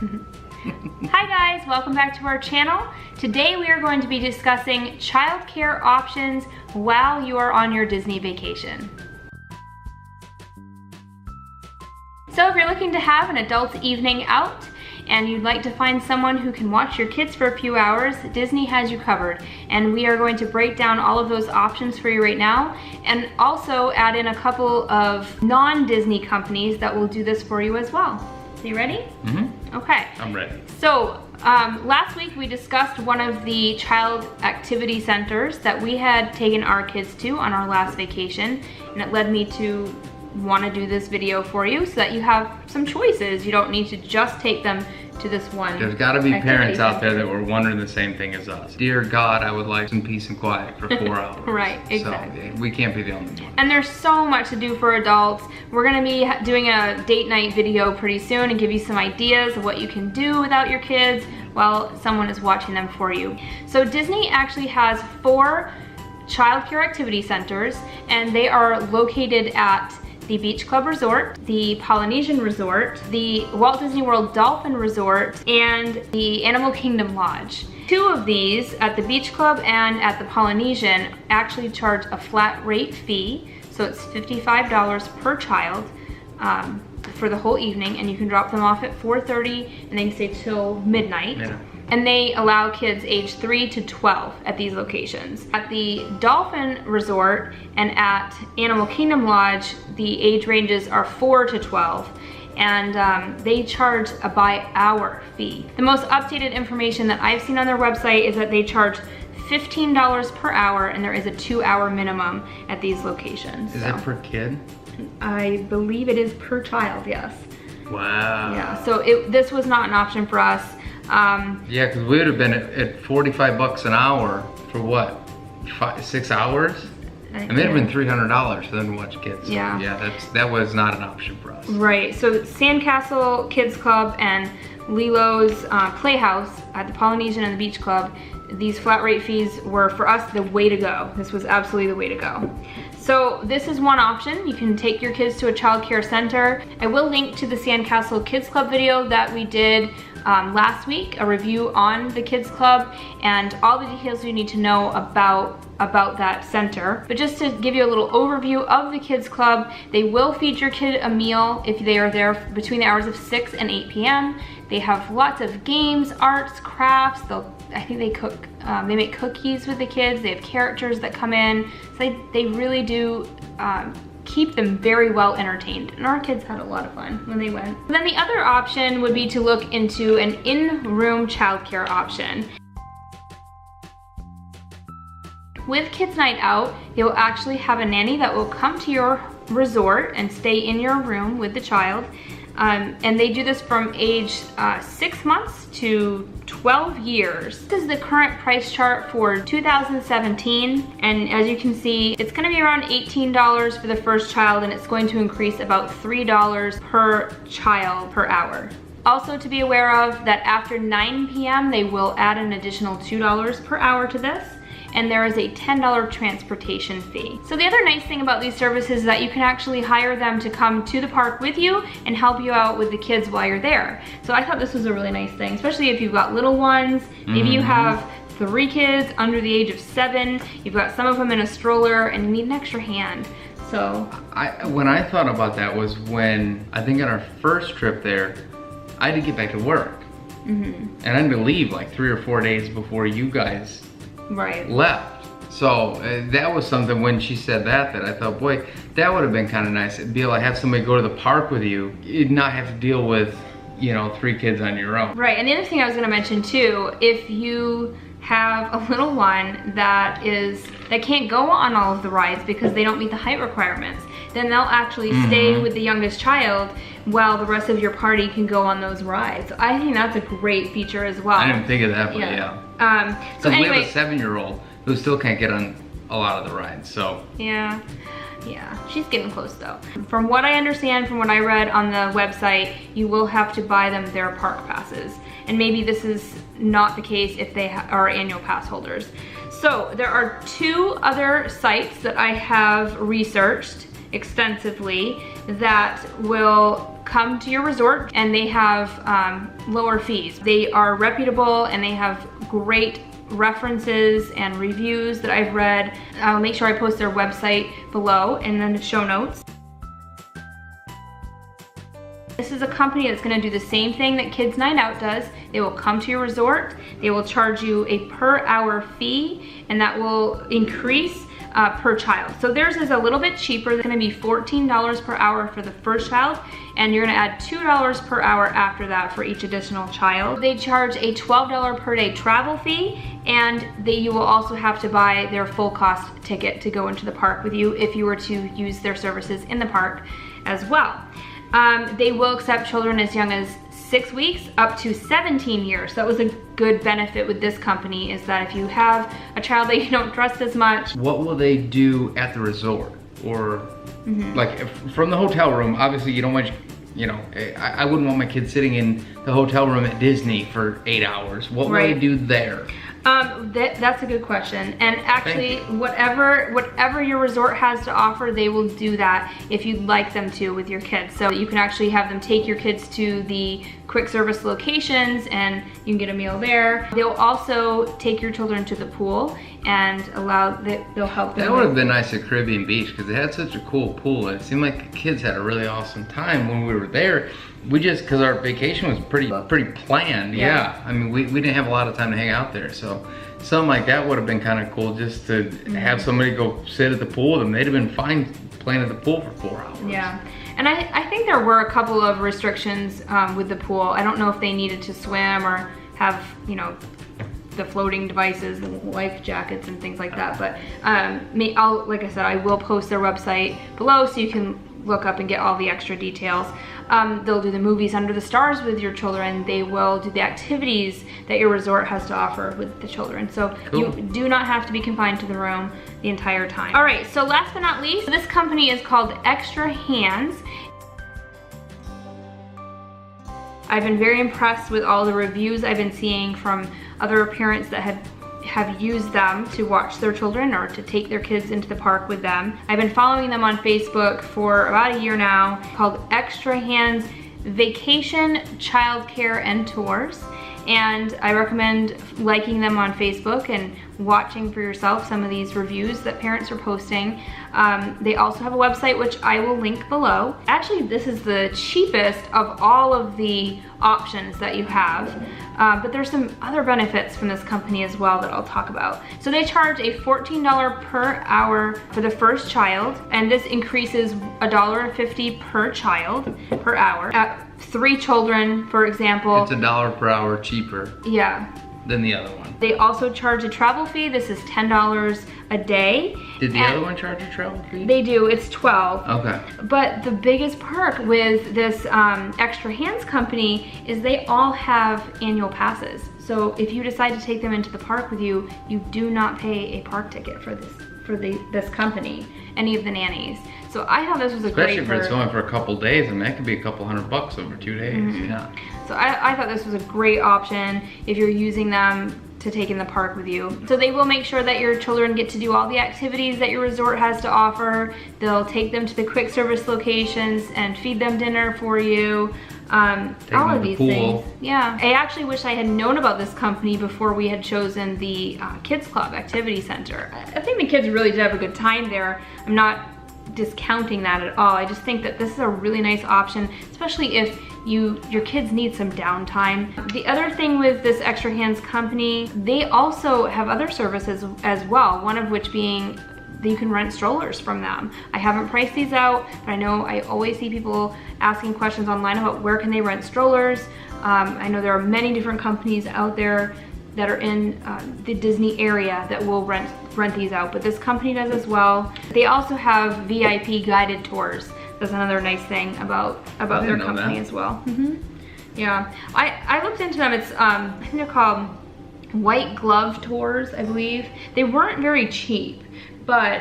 Hi guys, welcome back to our channel. Today we are going to be discussing childcare options while you are on your Disney vacation. So if you're looking to have an adult evening out and you'd like to find someone who can watch your kids for a few hours, Disney has you covered. And we are going to break down all of those options for you right now and also add in a couple of non-Disney companies that will do this for you as well. So you ready? Mm-hmm. Okay. I'm ready. So last week we discussed one of the child activity centers that we had taken our kids to on our last vacation, and it led me to want to do this video for you so that you have some choices. You don't need to just take them to this one. There's got to be parents out there that were wondering the same thing as us. Dear God, I would like some peace and quiet for 4 hours. Right, exactly. So we can't be the only one. And there's so much to do for adults. We're gonna be doing a date night video pretty soon and give you some ideas of what you can do without your kids while someone is watching them for you. So Disney actually has 4 childcare activity centers, and they are located at the Beach Club Resort, the Polynesian Resort, the Walt Disney World Dolphin Resort, and the Animal Kingdom Lodge. 2 of these, at the Beach Club and at the Polynesian, actually charge a flat rate fee, so it's $55 per child for the whole evening, and you can drop them off at 4:30 and they stay till midnight. Yeah. And they allow kids age 3 to 12 at these locations. At the Dolphin Resort and at Animal Kingdom Lodge, the age ranges are 4 to 12, and they charge a by hour fee. The most updated information that I've seen on their website is that they charge $15 per hour, and there is a 2-hour minimum at these locations. Is it per kid? I believe it is per child, yes. Wow. Yeah, so this was not an option for us. Yeah, because we would have been at 45 bucks an hour for what, 6 hours? It may have been $300 for them to watch kids. So yeah, that was not an option for us. Right, so Sandcastle Kids Club and Lilo's Playhouse at the Polynesian and the Beach Club, these flat rate fees were for us the way to go. This was absolutely the way to go. So this is one option. You can take your kids to a child care center. I will link to the Sandcastle Kids Club video that we did last week, a review on the Kids Club and all the details you need to know about that center. But just to give you a little overview of the Kids Club, they will feed your kid a meal if they are there between the hours of 6 and 8 p.m. They have lots of games, arts, crafts. I think they cook, they make cookies with the kids. They have characters that come in. So they really do keep them very well entertained, and our kids had a lot of fun when they went. And then the other option would be to look into an in-room childcare option. With Kids Nite Out, you'll actually have a nanny that will come to your resort and stay in your room with the child. And they do this from age 6 months to 12 years. This is the current price chart for 2017, and as you can see, it's gonna be around $18 for the first child, and it's going to increase about $3 per child per hour. Also to be aware of that after 9 p.m. they will add an additional $2 per hour to this, and there is a $10 transportation fee. So the other nice thing about these services is that you can actually hire them to come to the park with you and help you out with the kids while you're there. So I thought this was a really nice thing, especially if you've got little ones. Maybe you have 3 kids under the age of 7, you've got some of them in a stroller, and you need an extra hand. So when I thought about that was when, I think on our first trip there, I had to get back to work. And I had to leave like 3 or 4 days before you guys left. So that was something when she said that I thought, boy, that would have been kind of nice. It'd be able to have somebody go to the park with you. You'd not have to deal with, you know, 3 kids on your own. Right, and the other thing I was gonna mention too, if you have a little one that can't go on all of the rides because they don't meet the height requirements, then they'll actually stay with the youngest child while the rest of your party can go on those rides. So I think that's a great feature as well. I didn't think of that, but yeah. So anyway, we have a 7-year-old who still can't get on a lot of the rides, so. Yeah, she's getting close though. From what I understand, from what I read on the website, you will have to buy them their park passes. And maybe this is not the case if they are annual pass holders. So there are 2 other sites that I have researched extensively that will come to your resort, and they have lower fees. They are reputable and they have great references and reviews that I've read. I'll make sure I post their website below and then the show notes. This is a company that's going to do the same thing that Kids Nite Out does. They will come to your resort, they will charge you a per hour fee, and that will increase per child. So theirs is a little bit cheaper. It's going to be $14 per hour for the first child, and you're going to add $2 per hour after that for each additional child. They charge a $12 per day travel fee, and you will also have to buy their full cost ticket to go into the park with you if you were to use their services in the park as well. They will accept children as young as 6 weeks up to 17 years. That was a good benefit with this company, is that if you have a child that you don't trust as much. What will they do at the resort? Or like from the hotel room, obviously you don't want, you know, I wouldn't want my kids sitting in the hotel room at Disney for 8 hours. What will they do there? That's a good question. And actually, whatever your resort has to offer, they will do that if you'd like them to with your kids. So you can actually have them take your kids to the quick service locations and you can get a meal there. They'll also take your children to the pool and they'll help them. That would have been nice at Caribbean Beach because they had such a cool pool, and it seemed like the kids had a really awesome time when we were there. Because our vacation was pretty planned, yeah. I mean, we didn't have a lot of time to hang out there, so something like that would have been kind of cool, just to have somebody go sit at the pool with them. They'd have been fine playing at the pool for 4 hours. Yeah, and I think there were a couple of restrictions with the pool. I don't know if they needed to swim or have, you know, the floating devices, life jackets and things like that, but like I said, I will post their website below so you can look up and get all the extra details. They'll do the movies under the stars with your children. They will do the activities that your resort has to offer with the children. So you do not have to be confined to the room the entire time. All right, so last but not least, this company is called Extra Hands. I've been very impressed with all the reviews I've been seeing from other parents that have used them to watch their children or to take their kids into the park with them. I've been following them on Facebook for about a year now, called Extra Hands Vacation, Childcare, and Tours. And I recommend liking them on Facebook and watching for yourself some of these reviews that parents are posting. They also have a website, which I will link below. Actually, this is the cheapest of all of the options that you have, but there's some other benefits from this company as well that I'll talk about. So they charge a $14 per hour for the first child, and this increases $1.50 per child per hour. At 3 children, for example, it's $1 per hour cheaper. Yeah. Than the other one. They also charge a travel fee. This is $10 a day. Did the other one charge a travel fee? They do, it's $12. Okay. But the biggest perk with this Extra Hands company is they all have annual passes. So if you decide to take them into the park with you, you do not pay a park ticket for this company, any of the nannies. So I thought this was a great perk. Especially if it's going for a couple days, and that could be a couple $100 over 2 days, yeah. So I thought this was a great option if you're using them to take in the park with you. So they will make sure that your children get to do all the activities that your resort has to offer. They'll take them to the quick service locations and feed them dinner for you. All of these things. Yeah. I actually wish I had known about this company before we had chosen the Kids Club Activity Center. I think the kids really did have a good time there. I'm not discounting that at all. I just think that this is a really nice option, especially if your kids need some downtime. The other thing with this Extra Hands company, they also have other services as well, one of which being that you can rent strollers from them. I haven't priced these out, but I know I always see people asking questions online about where can they rent strollers. I know there are many different companies out there that are in the Disney area that will rent these out, but this company does as well. They also have VIP guided tours. That's another nice thing about their company as well. Yeah, I looked into them. It's I think they're called White Glove Tours, I believe. They weren't very cheap, but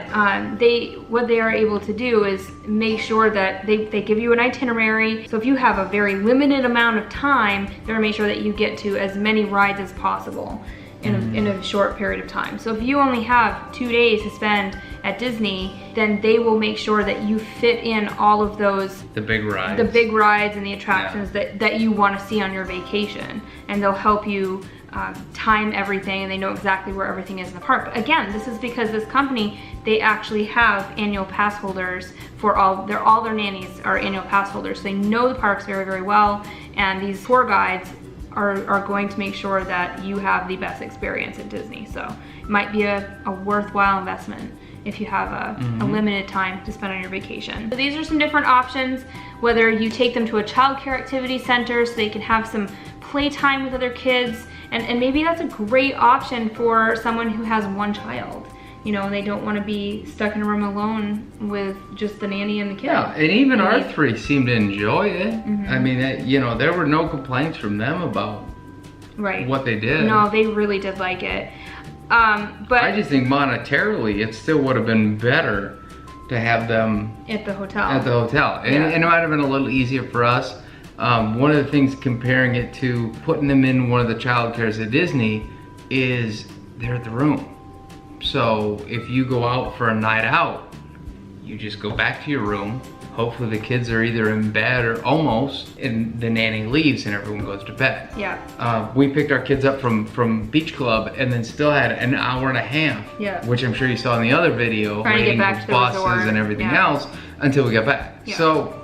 what they are able to do is make sure that they give you an itinerary. So if you have a very limited amount of time, they're gonna make sure that you get to as many rides as possible in a short period of time. So if you only have 2 days to spend at Disney, then they will make sure that you fit in all of those, the big rides and the attractions that you want to see on your vacation, and they'll help you time everything, and they know exactly where everything is in the park. But again, this is because this company, they actually have annual pass holders for all their nannies are annual pass holders. So they know the parks very, very well, and these tour guides are going to make sure that you have the best experience at Disney. So it might be a worthwhile investment if you have a limited time to spend on your vacation. So these are some different options, whether you take them to a childcare activity center so they can have some playtime with other kids, and maybe that's a great option for someone who has one child. You know, they don't want to be stuck in a room alone with just the nanny and the kid. Yeah, and even our three seemed to enjoy it. I mean, you know, there were no complaints from them about what they did. No, they really did like it. But I just think monetarily, it still would have been better to have them at the hotel. And it might have been a little easier for us. One of the things comparing it to putting them in one of the child cares at Disney is they're at the room. So if you go out for a night out, you just go back to your room. Hopefully the kids are either in bed or almost, and the nanny leaves and everyone goes to bed. Yeah. We picked our kids up from Beach Club and then still had an hour and a half, which I'm sure you saw in the other video, trying to get back to the buses resort and everything else until we got back. Yeah. So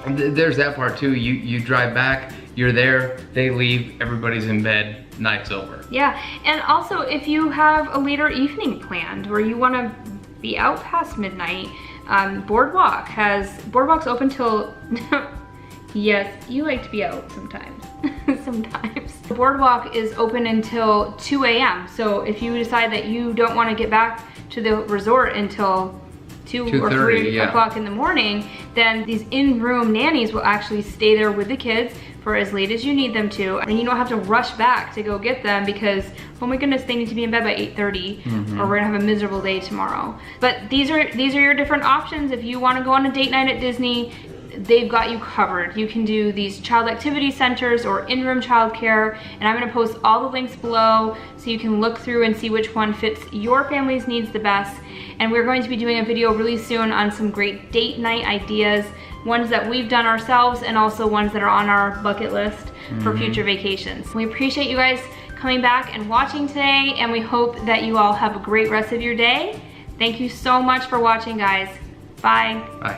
there's that part too. You drive back, you're there, they leave, everybody's in bed, night's over. Yeah, and also if you have a later evening planned where you want to be out past midnight, Boardwalk's open till yes, you like to be out sometimes. Sometimes. Boardwalk is open until 2 a.m. So if you decide that you don't want to get back to the resort until 2 or 3 o'clock in the morning, then these in-room nannies will actually stay there with the kids for as late as you need them to, and you don't have to rush back to go get them because, oh my goodness, they need to be in bed by 8:30 or we're gonna have a miserable day tomorrow. But these are your different options. If you want to go on a date night at Disney, they've got you covered. You can do these child activity centers or in-room childcare, and I'm gonna post all the links below so you can look through and see which one fits your family's needs the best. And we're going to be doing a video really soon on some great date night ideas, ones that we've done ourselves and also ones that are on our bucket list for future vacations. We appreciate you guys coming back and watching today, and we hope that you all have a great rest of your day. Thank you so much for watching, guys. Bye. Bye.